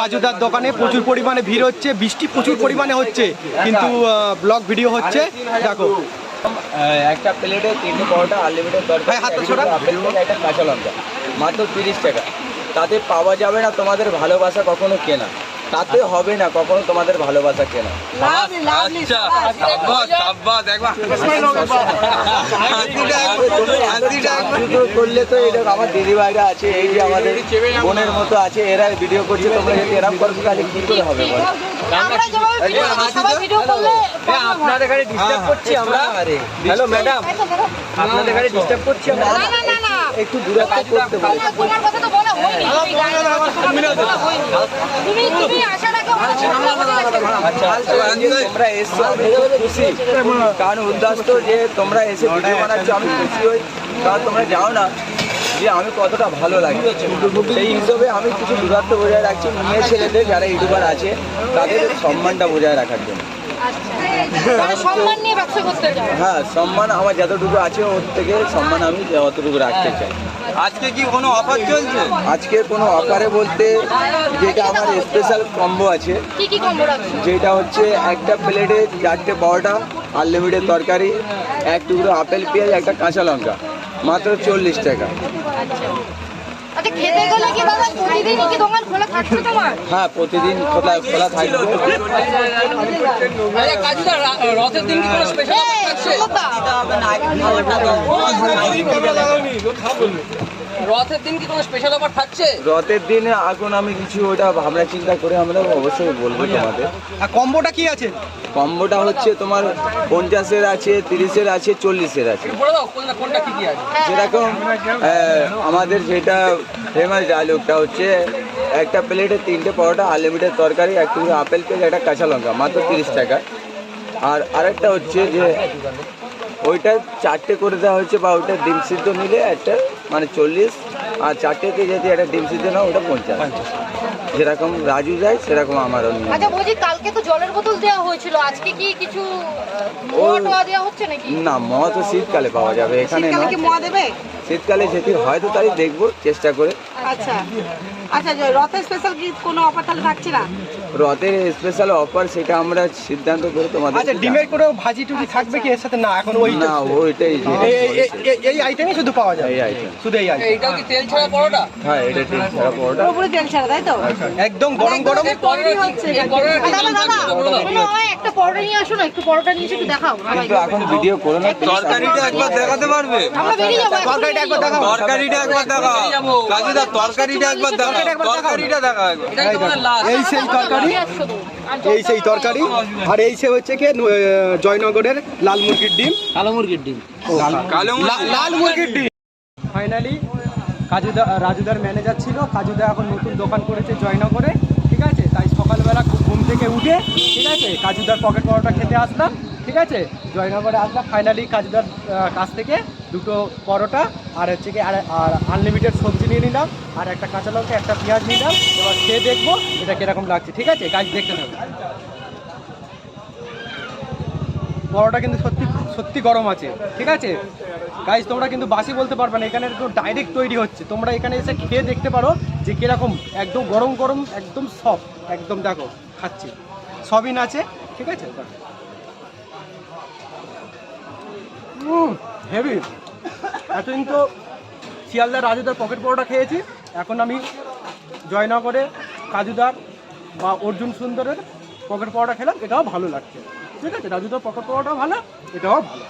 কাজুদার দোকানে প্রচুর পরিমাণে ভিড় হচ্ছে, বৃষ্টি প্রচুর পরিমাণে হচ্ছে, কিন্তু ব্লগ ভিডিও হচ্ছে। দেখো একটা প্লেটে 3টে পরোটা আনলিমিটেড তরকারি, একটা কাঁচা লঙ্কা, মাত্র 30 টাকা। তাতে পাওয়া যাবে না তোমাদের ভালোবাসা কখনো কেনা, তাতে হবে না কখনো তোমাদের ভালোবাসা কেনা। করলে তো এটা আমার দিদি ভাইরা আছে, এই যে আমাদের বোনের মতো আছে, এরা ভিডিও করছে, তোমরা যদি এরকম করো তাহলে কি করে হবে বলো? আপনাদের গাড়ি ডিস্টার্ব করছি আমরা। হ্যালো ম্যাডাম, আপনাদের গাড়ি ডিস্টার্ব করছি আমরা, একটু দূরত্ব করতে বলি। তোমরা এসছো আমি খুশি, কারণ উদ্দেশ্য যে তোমরা এসে ভিডিও বানাচ্ছ আমি খুশি হই, কারণ তোমরা জানো না যে আমি কতটা ভালো লাগে। সেই হিসেবে আমি কিছু দূরত্ব বজায় রাখছি মেয়ে ছেলেদের যারা ইউটিউবার আছে তাদের সম্মানটা বজায় রাখার জন্য। হ্যাঁ, সম্মান আমার যতটুকু আছে ওর থেকে সম্মান আমি অতটুকু রাখতে চাই। আজকে কি কোনো অফার চলছে? আজকে কোনো অফারে বলতে যেটা আমার স্পেশাল কম্বো আছে, যেটা হচ্ছে একটা প্লেটে 4টে পরোটা, আনলিমিটেড তরকারি, এক টুকরো আপেল পেঁয়াজ, একটা কাঁচা লঙ্কা, মাত্র 40 টাকা। হ্যাঁ, প্রতিদিন খোলা থাকবে। রথের দিন কি কোনো স্পেশাল অফার থাকছে? রথের দিনে এখন আমি কিছু ওটা ভাবনা চিন্তা করে আমরা অবশ্যই বলবো তোমাদের। কম্বোটা কি আছে? কম্বোটা হচ্ছে তোমার 50-এর আছে, 30-এর আছে, 40-এর আছে। যেরকম আমাদের যেটা ফেমাস ডায়লগটা হচ্ছে একটা প্লেটে 3টে পরোটা, আনলিমিটেড তরকারি, এক টুকরো আপেল পেঁয়াজ, একটা কাঁচা লঙ্কা, মাত্র 30 টাকা। আর আরেকটা হচ্ছে যে ওইটা 4টে করে দেওয়া হচ্ছে, বা ওইটা ডিম সিদ্ধ নিলে একটা মানে 40, আর 4টেতে যদি একটা ডিম সিদ্ধ নাও ওটা 50। যেরকম রাজু যায় সেরকম আমারও। আচ্ছা বলছি, কালকে তো জলের বোতল দেওয়া হয়েছিল, আজকে কি কিছু দেওয়া হচ্ছে নাকি? না, মদ তো শীতকালে পাওয়া যাবে, এখানে না। শীতকালে যেটি হয়তো তাই দেখবো চেষ্টা করে। আচ্ছা আচ্ছা, রথের স্পেশাল কি কোনো অফার তাহলে থাকছে না? রথের স্পেশাল অফার সেটা আমরা সিদ্ধান্ত করে তোমাদের। আচ্ছা, ডিমের করে ভাজি টুজি থাকবে কি এর সাথে? না, এখন ওই না, ওইটাই এই আইটেমই শুধু পাওয়া যায়, এই আইটেম, শুধু এই আইটেম। এইটাও কি তেল ছাড়া পরোটা? হ্যাঁ, এটা তেল ছাড়া পরোটা, পুরো তেল ছাড়া, তাই তো? একদম গরম গরম হচ্ছে। একটা পরোটা নিয়ে আসো না, একটু পরোটা নিয়ে এসে একটু দেখাও। কিন্তু এখন ভিডিও করো না। তরকারিটা একবার দেখাতে পারবে? আমরা বেরিয়ে যাবো, তরকারিটা একবার দেখাও, তরকারিটা একবার দেখাও কাজুদা, তরকারিটা একবার দেখাও, তরকারিটা দেখাও একবার। এই সেই তরকারি, এই সেই তরকারি। আর এই সে হচ্ছে কি জয়নগরের লাল মুরগির ডিম, কালো মুরগির ডিম, লাল মুরগির ডিম। ফাইনালি রাজুদার ম্যানেজার ছিল, কাজুদা এখন নতুন দোকান করেছে জয়নগরে, ঠিক আছে? তাই সকালবেলা ঘুম থেকে উঠে, ঠিক আছে, কাজুদার পকেট পরোটা খেতে আসলাম, ঠিক আছে? জয়নগরে আসলাম। ফাইনালি কাজুদার কাছ থেকে 2টো পরোটা আর হচ্ছে কি আর আনলিমিটেড সবজি নিয়ে নিলাম, আর একটা কাঁচা লঙ্কা, একটা পেঁয়াজ নিলাম। এবার খেয়ে দেখবো এটা কিরকম লাগছে, ঠিক আছে? গাছ দেখতে থাকবে। পরোটা কিন্তু সত্যি সত্যি গরম আছে, ঠিক আছে গাইস? তোমরা কিন্তু বাসি বলতে পারবে না, এখানে একদম ডাইরেক্ট তৈরি হচ্ছে। তোমরা এখানে এসে খেয়ে দেখতে পারো যে কিরকম, একদম গরম গরম, একদম সফট, একদম দেখো খাচ্ছি, সবই আছে, ঠিক আছে? হেভি। এতদিন তো শিয়ালদার রাজুদার পকেট পরোটা খেয়েছি, এখন আমি জয়নগরে কাজুদার বা অর্জুন সুন্দরের পকেট পরোটা খেলাম, এটাও ভালো লাগছে, ঠিক আছে? রাজুদার পকেট পরোটাও ভালো, এটাও ভালো।